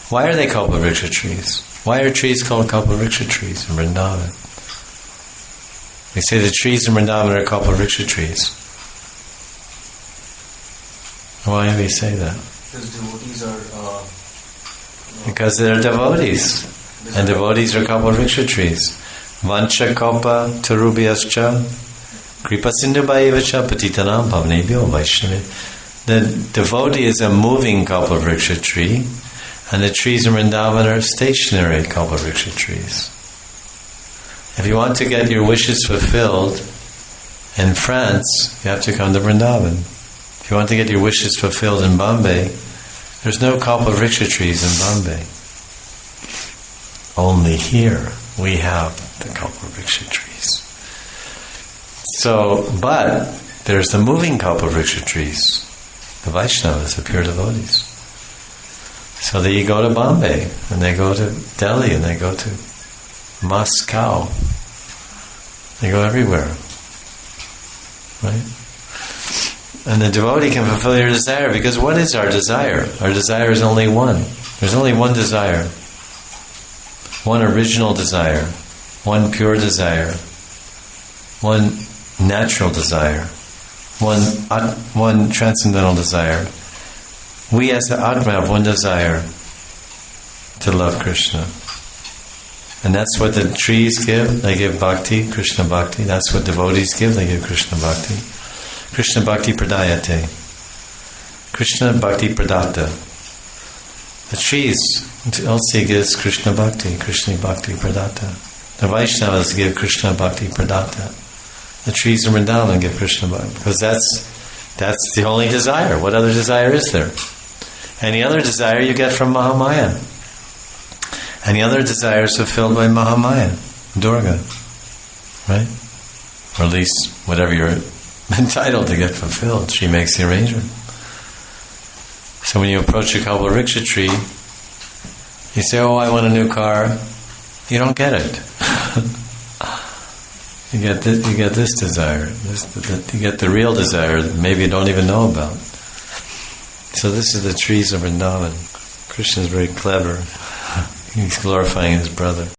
Why are they Kalpavriksha trees? Why are trees called Kalpavriksha trees in Vrindavan? They say the trees in Vrindavan are Kalpavriksha trees. Why do we say that? Because devotees are... Because they're devotees. And devotees are Kalpavriksha trees. Vancha kalpa tarubhyascha kripa sindhubayevacha patitanam pavnebhyo vaishnavi. The devotee is a moving Kalpavriksha tree, and the trees in Vrindavan are stationary Kalpavriksha trees. If you want to get your wishes fulfilled in France, you have to come to Vrindavan. If you want to get your wishes fulfilled in Bombay, there's no Kalpavriksha trees in Bombay. Only here we have the Kalpavriksha trees. So, but there's the moving Kalpavriksha trees, the Vaishnavas, the pure devotees. So they go to Bombay, and they go to Delhi, and they go to Moscow. They go everywhere. Right? And the devotee can fulfill your desire, because what is our desire? Our desire is only one. There's only one desire. One original desire. One pure desire. One natural desire. One transcendental desire. We as the Atma have one desire, to love Krishna. And that's what the trees give. They give bhakti, Krishna bhakti. That's what devotees give. They give Krishna bhakti. Krishna bhakti pradayate. Krishna bhakti pradata. The trees also gives Krishna bhakti pradata. The Vaishnavas give Krishna bhakti pradata. The trees in Vrindavan give Krishna bhakti, because that's the only desire. What other desire is there? Any other desire you get from Mahamaya. Any other desire is fulfilled by Mahamaya, Durga, right? Or at least whatever you're entitled to get fulfilled, she makes the arrangement. So when you approach a Kalpavriksha tree, you say, "Oh, I want a new car." You don't get it. You get this desire. You get the real desire that maybe you don't even know about. So this is the trees of Vrindavan. Krishna is very clever. He's glorifying his brother.